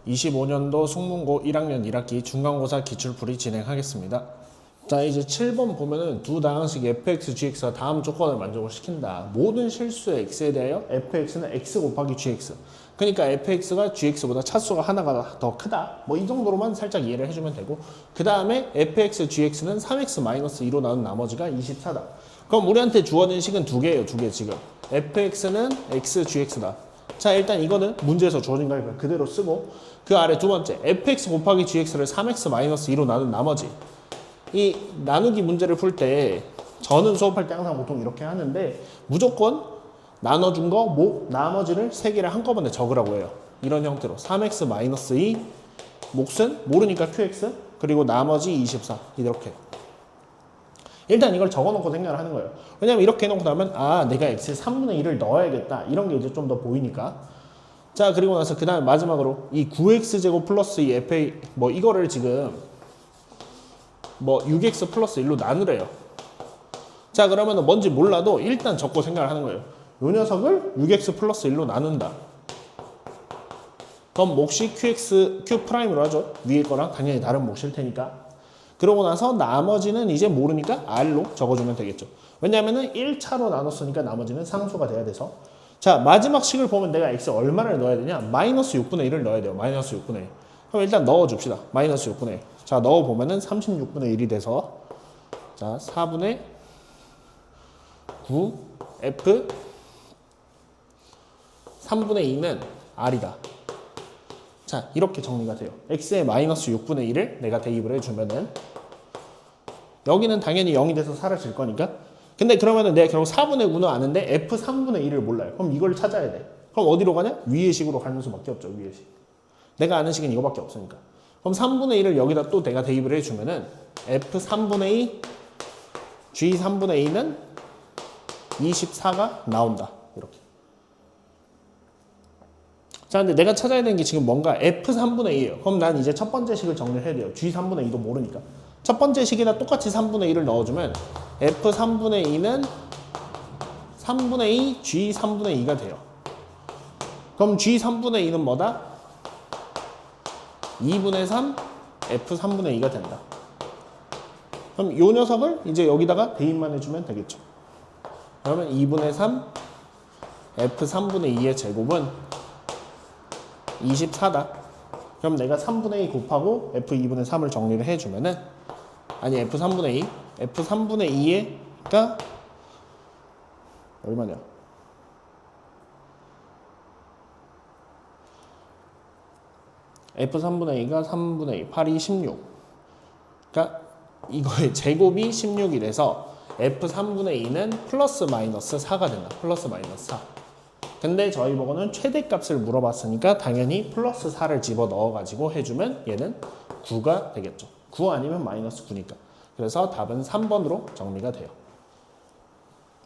25년도 숙문고 1학년 1학기 중간고사 기출풀이 진행하겠습니다. 자, 이제 7번 보면은 두 다항식 fx, gx가 다음 조건을 만족을 시킨다. 모든 실수의 x에 대하여 fx는 x 곱하기 gx. 그러니까 fx가 gx보다 차수가 하나가 더 크다. 뭐 이 정도로만 살짝 이해를 해주면 되고, 그 다음에 fx, gx는 3x-2로 나눈 나머지가 24다. 그럼 우리한테 주어진 식은 두 개예요, 두 개 지금. fx는 x, gx다. 자, 일단 이거는 문제에서 주어진 거니까 그대로 쓰고, 그 아래 두 번째 fx 곱하기 gx를 3x-2로 나눈 나머지. 이 나누기 문제를 풀 때 저는 수업할 때 항상 보통 이렇게 하는데, 무조건 나눠준 거 나머지를 3개를 한꺼번에 적으라고 해요. 이런 형태로 3x-2 몫은 모르니까 qx 그리고 나머지 24 이렇게. 일단 이걸 적어놓고 생각을 하는 거예요. 왜냐면 이렇게 해놓고 나면 내가 x에 3분의 1을 넣어야겠다 이런 게 이제 좀 더 보이니까. 자, 그리고 나서 그 다음에 마지막으로 이 9x제곱 플러스 이 fa 이거를 지금 6x 플러스 1로 나누래요. 자, 그러면 뭔지 몰라도 일단 적고 생각을 하는 거예요. 이 녀석을 6x 플러스 1로 나눈다. 그럼 몫이 q 프라임으로 하죠. 위에 거랑 당연히 다른 몫일 테니까. 그러고 나서 나머지는 이제 모르니까 r로 적어주면 되겠죠. 왜냐면은 1차로 나눴으니까 나머지는 상수가 돼야 돼서. 자, 마지막 식을 보면 내가 x 얼마를 넣어야 되냐? 마이너스 6분의 1을 넣어야 돼요. 마이너스 6분의 1. 그럼 일단 넣어줍시다. 마이너스 6분의 1. 자, 넣어보면은 36분의 1이 돼서, 자, 4분의 9 f 3분의 2는 r이다. 자, 이렇게 정리가 돼요. x에 마이너스 6분의 1을 내가 대입을 해주면은, 여기는 당연히 0이 돼서 사라질 거니까. 근데 그러면은 내가 결국 4분의 9는 아는데 f 3분의 1을 몰라요. 그럼 이걸 찾아야 돼. 그럼 어디로 가냐? 위의 식으로 가는 수밖에 없죠. 위의 식. 내가 아는 식은 이거밖에 없으니까. 그럼 3분의 1을 여기다 또 내가 대입을 해주면은 f 3분의 2, g 3분의 2는 24가 나온다. 이렇게. 자, 근데 내가 찾아야 되는 게 지금 뭔가 f 3분의 2예요. 그럼 난 이제 첫 번째 식을 정리를 해야 돼요. g 3분의 2도 모르니까. 첫 번째 식에다 똑같이 3분의 1을 넣어주면 f 3분의 2는 3분의 2, g 3분의 2가 돼요. 그럼 g 3분의 2는 뭐다? 2분의 3, f 3분의 2가 된다. 그럼 이 녀석을 이제 여기다가 대입만 해주면 되겠죠. 그러면 2분의 3, f 3분의 2의 제곱은 24다. 그럼 내가 3분의 2 곱하고 f 2분의 3을 정리를 해주면은, 아니 f 3분의 2, f 3분의 2가 얼마냐? f 3분의 2가 3분의 2, 8이 16. 그러니까 이거의 제곱이 16이 돼서 f 3분의 2는 플러스 마이너스 4가 된다. 플러스 마이너스 4. 근데 저희 보고는 최대값을 물어봤으니까 당연히 플러스 4를 집어 넣어가지고 해주면 얘는 9가 되겠죠. 9 아니면 마이너스 9니까. 그래서 답은 3번으로 정리가 돼요.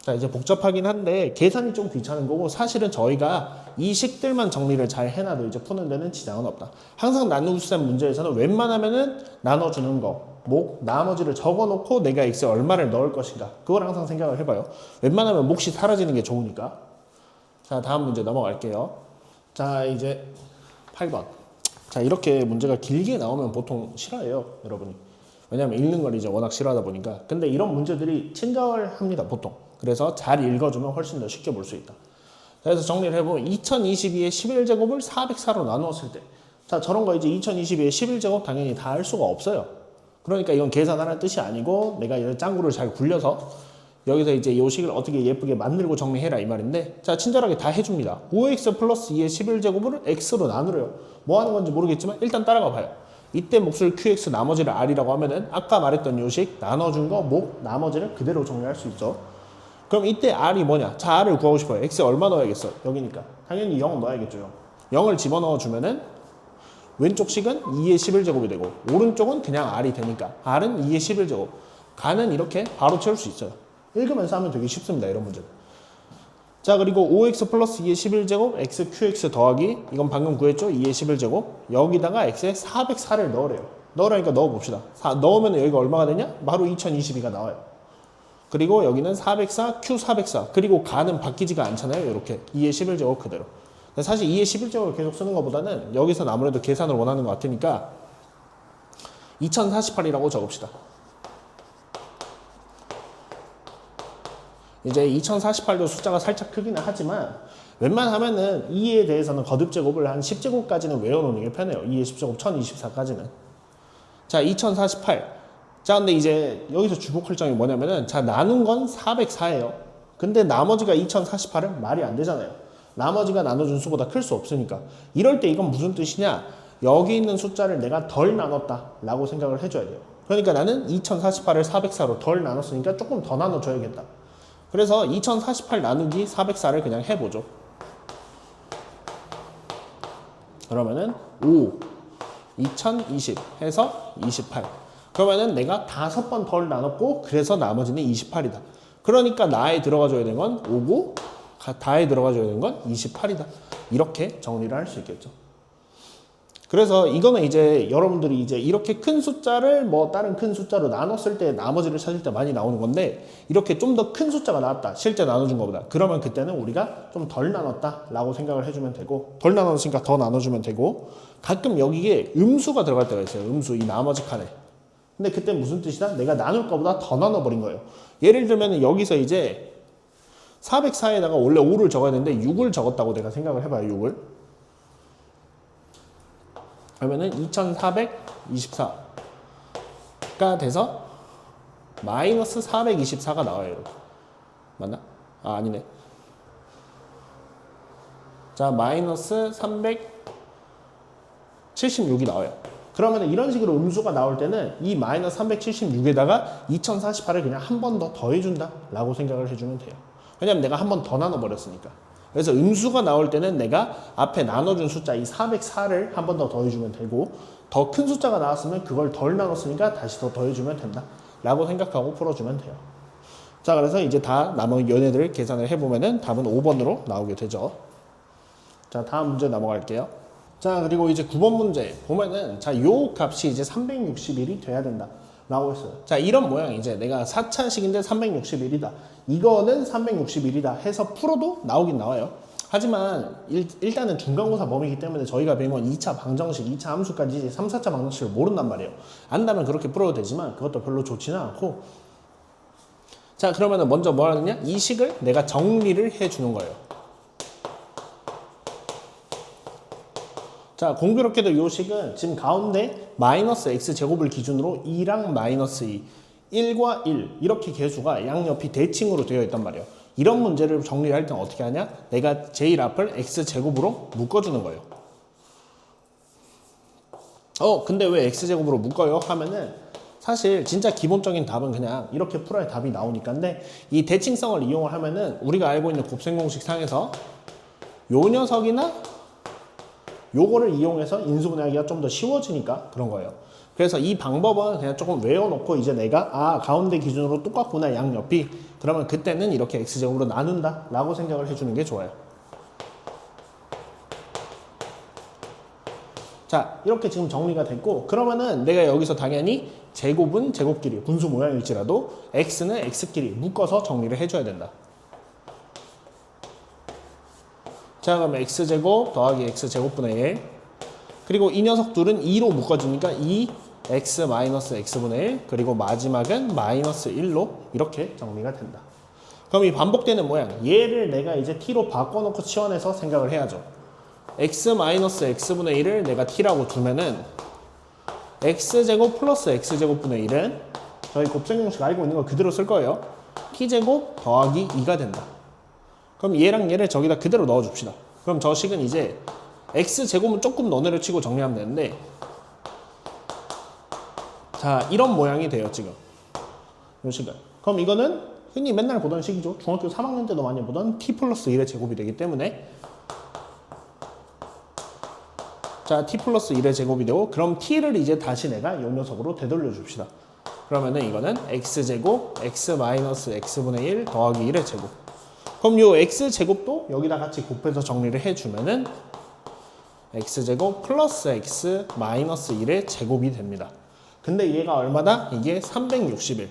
자, 이제 복잡하긴 한데 계산이 좀 귀찮은 거고, 사실은 저희가 이 식들만 정리를 잘 해놔도 이제 푸는 데는 지장은 없다. 항상 나누기수산 문제에서는 웬만하면은 나눠주는 거, 나머지를 적어놓고 내가 x에 얼마를 넣을 것인가, 그걸 항상 생각을 해봐요. 웬만하면 몫이 사라지는 게 좋으니까. 자, 다음 문제 넘어갈게요. 자, 이제 8번. 자, 이렇게 문제가 길게 나오면 보통 싫어해요, 여러분이. 왜냐면 읽는 걸 이제 워낙 싫어하다 보니까. 근데 이런 문제들이 친절합니다, 보통. 그래서 잘 읽어주면 훨씬 더 쉽게 볼 수 있다. 그래서 정리를 해보면 2022의 11제곱을 404로 나누었을 때, 자, 저런 거 이제 2022의 11제곱 당연히 다 할 수가 없어요. 그러니까 이건 계산하라는 뜻이 아니고 내가 이 짱구를 잘 굴려서 여기서 이제 이 식을 어떻게 예쁘게 만들고 정리해라 이 말인데, 자, 친절하게 다 해줍니다. 5x 플러스 2의 11제곱을 x로 나누래요. 뭐 하는 건지 모르겠지만 일단 따라가 봐요. 이때 몫을 qx 나머지를 r이라고 하면은 아까 말했던 요 식 나눠준 거 나머지를 그대로 정리할 수 있죠. 그럼 이때 r이 뭐냐? 자, r을 구하고 싶어요. x에 얼마 넣어야겠어? 여기니까 당연히 0 넣어야겠죠. 0을 집어넣어 주면은 왼쪽 식은 2의 11제곱이 되고 오른쪽은 그냥 r이 되니까 r은 2의 11제곱. 가는 이렇게 바로 채울 수 있어요. 읽으면서 하면 되게 쉽습니다, 이런 문제. 자, 그리고 5x 플러스 2의 11제곱 x qx 더하기, 이건 방금 구했죠? 2의 11제곱. 여기다가 x에 404를 넣으래요. 넣으라니까 넣어봅시다. 넣으면 여기가 얼마가 되냐? 바로 2022가 나와요. 그리고 여기는 404, q 404. 그리고 가는 바뀌지가 않잖아요, 이렇게. 2의 11제곱 그대로. 사실 2의 11제곱을 계속 쓰는 것보다는 여기서는 아무래도 계산을 원하는 것 같으니까 2048이라고 적읍시다. 이제 2048도 숫자가 살짝 크기는 하지만 웬만하면은 2에 대해서는 거듭제곱을 한 10제곱까지는 외워놓는 게 편해요. 2의 10제곱 1024까지는. 자, 2048. 자, 근데 이제 여기서 주목할 점이 뭐냐면은 자, 나눈 건 404예요. 근데 나머지가 2048은 말이 안 되잖아요. 나머지가 나눠준 수보다 클 수 없으니까. 이럴 때 이건 무슨 뜻이냐? 여기 있는 숫자를 내가 덜 나눴다 라고 생각을 해줘야 돼요. 그러니까 나는 2048을 404로 덜 나눴으니까 조금 더 나눠줘야겠다. 그래서 2048 나누기 404를 그냥 해보죠. 그러면은 5, 2020 해서 28. 그러면은 내가 5번 덜 나눴고 그래서 나머지는 28이다. 그러니까 나에 들어가줘야 되는 건 5고 다에 들어가줘야 되는 건 28이다. 이렇게 정리를 할 수 있겠죠. 그래서 이거는 이제 여러분들이 이제 이렇게 큰 숫자를 뭐 다른 큰 숫자로 나눴을 때 나머지를 찾을 때 많이 나오는 건데 이렇게 좀 더 큰 숫자가 나왔다. 실제 나눠준 것보다. 그러면 그때는 우리가 좀 덜 나눴다 라고 생각을 해주면 되고 덜 나눴으니까 더 나눠주면 되고 가끔 여기에 음수가 들어갈 때가 있어요. 음수 이 나머지 칸에. 근데 그때 무슨 뜻이다? 내가 나눌 것보다 더 나눠버린 거예요. 예를 들면 여기서 이제 404에다가 원래 5를 적어야 되는데 6을 적었다고 내가 생각을 해봐요. 6을. 그러면은 2424가 돼서 마이너스 424가 나와요. 이렇게. 맞나? 아, 아니네. 자, 마이너스 376이 나와요. 그러면 이런 식으로 음수가 나올 때는 이 마이너스 376에다가 2048을 그냥 한 번 더 더해준다 라고 생각을 해주면 돼요. 왜냐면 내가 한 번 더 나눠버렸으니까. 그래서 음수가 나올 때는 내가 앞에 나눠준 숫자 이 404를 한 번 더 더해주면 되고 더 큰 숫자가 나왔으면 그걸 덜 나눴으니까 다시 더 더해주면 된다 라고 생각하고 풀어주면 돼요. 자, 그래서 이제 다 남은 얘네들을 계산을 해보면은 답은 5번으로 나오게 되죠. 자, 다음 문제 넘어갈게요. 자, 그리고 이제 9번 문제 보면은 자, 요 값이 이제 361이 돼야 된다 라고 했어요. 자, 이런 모양 이제 내가 4차식인데 361이다. 이거는 361이다 해서 풀어도 나오긴 나와요. 하지만 일단은 중간고사 범위이기 때문에 저희가 배운 건 2차 방정식, 2차 함수까지 3, 4차 방정식을 모른단 말이에요. 안다면 그렇게 풀어도 되지만 그것도 별로 좋지는 않고. 자, 그러면은 먼저 뭐 하느냐? 이 식을 내가 정리를 해주는 거예요. 자, 공교롭게도 이 식은 지금 가운데 마이너스 x제곱을 기준으로 2랑 마이너스 2, 1과 1 이렇게 개수가 양옆이 대칭으로 되어 있단 말이에요. 이런 문제를 정리할 때는 어떻게 하냐? 내가 제일 앞을 x제곱으로 묶어주는 거예요. 근데 왜 x제곱으로 묶어요? 하면은 사실 진짜 기본적인 답은 그냥 이렇게 풀어야 답이 나오니까. 근데 이 대칭성을 이용을 하면은 우리가 알고 있는 곱셈 공식 상에서 요 녀석이나 요거를 이용해서 인수분해하기가 좀 더 쉬워지니까 그런 거예요. 그래서 이 방법은 그냥 조금 외워놓고 이제 내가 가운데 기준으로 똑같구나 양옆이. 그러면 그때는 이렇게 x제곱으로 나눈다 라고 생각을 해주는 게 좋아요. 자, 이렇게 지금 정리가 됐고 그러면은 내가 여기서 당연히 제곱은 제곱끼리 분수 모양일지라도 x는 x끼리 묶어서 정리를 해줘야 된다. 자, 그러면 x제곱 더하기 x제곱분의 1 그리고 이 녀석 둘은 2로 묶어지니까 2 x 마이너스 x분의 1 그리고 마지막은 마이너스 1로 이렇게 정리가 된다. 그럼 이 반복되는 모양 얘를 내가 이제 t로 바꿔놓고 치환해서 생각을 해야죠. x 마이너스 x분의 1을 내가 t라고 두면은 x제곱 플러스 x제곱분의 1은 저희 곱셈 공식 알고 있는 거 그대로 쓸 거예요. t제곱 더하기 2가 된다. 그럼 얘랑 얘를 저기다 그대로 넣어줍시다. 그럼 저 식은 이제 x제곱은 조금 너네를 치고 정리하면 되는데 자, 이런 모양이 돼요 지금 이 식은. 그럼 이거는 흔히 맨날 보던 식이죠. 중학교 3학년 때도 많이 보던 t 플러스 1의 제곱이 되기 때문에 자, t 플러스 1의 제곱이 되고 그럼 t를 이제 다시 내가 이 녀석으로 되돌려 줍시다. 그러면은 이거는 x제곱 x 마이너스 x분의 1 더하기 1의 제곱. 그럼 요 x제곱도 여기다 같이 곱해서 정리를 해주면은 x제곱 플러스 x 마이너스 1의 제곱이 됩니다. 근데 얘가 얼마다? 이게 361.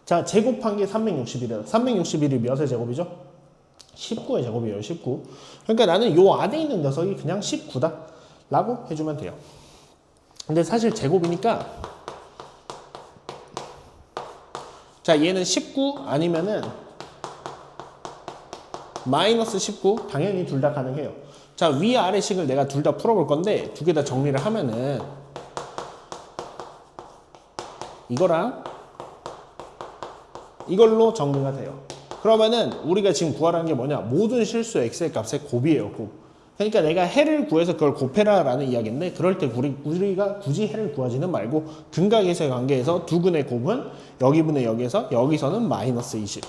자, 제곱한 게 361이에요. 361이 몇의 제곱이죠? 19의 제곱이에요. 19. 그러니까 나는 요 안에 있는 녀석이 그냥 19다 라고 해주면 돼요. 근데 사실 제곱이니까 자 얘는 19 아니면은 마이너스 19 당연히 둘 다 가능해요. 자 위아래식을 내가 둘 다 풀어볼 건데 두 개 다 정리를 하면은 이거랑 이걸로 정리가 돼요. 그러면은 우리가 지금 구하라는 게 뭐냐? 모든 실수 x의 값의 곱이에요. 곱. 그러니까 내가 해를 구해서 그걸 곱해라라는 이야기인데 그럴 때 우리가 굳이 해를 구하지는 말고 근각에서의 관계에서 두 근의 곱은 여기분의 여기에서 여기서는 마이너스 20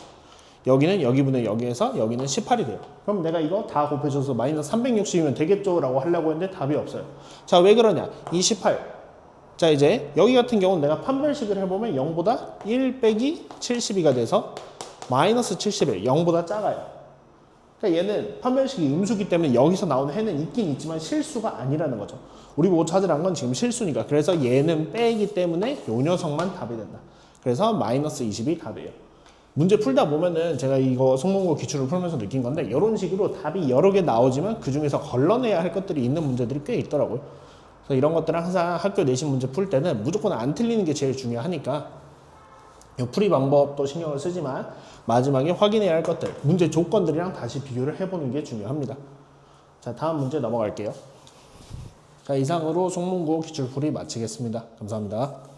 여기는 여기분의 여기에서 여기는 18이 돼요. 그럼 내가 이거 다 곱해줘서 마이너스 360이면 되겠죠? 라고 하려고 했는데 답이 없어요. 자 왜 그러냐? 이 18 자 이제 여기 같은 경우는 내가 판별식을 해보면 0보다 1 빼기 72가 돼서 마이너스 71 0보다 작아요. 그러니까 얘는 판별식이 음수기 때문에 여기서 나오는 해는 있긴 있지만 실수가 아니라는 거죠. 우리 보고 찾으란 건 지금 실수니까. 그래서 얘는 빼기 때문에 요 녀석만 답이 된다. 그래서 마이너스 20이 답이에요. 문제 풀다 보면은 제가 이거 속문고 기출을 풀면서 느낀 건데 이런 식으로 답이 여러 개 나오지만 그 중에서 걸러내야 할 것들이 있는 문제들이 꽤 있더라고요. 그래서 이런 것들은 항상 학교 내신 문제 풀 때는 무조건 안 틀리는 게 제일 중요하니까 이 풀이 방법도 신경을 쓰지만 마지막에 확인해야 할 것들, 문제 조건들이랑 다시 비교를 해보는 게 중요합니다. 자, 다음 문제 넘어갈게요. 자, 이상으로 속문고 기출풀이 마치겠습니다. 감사합니다.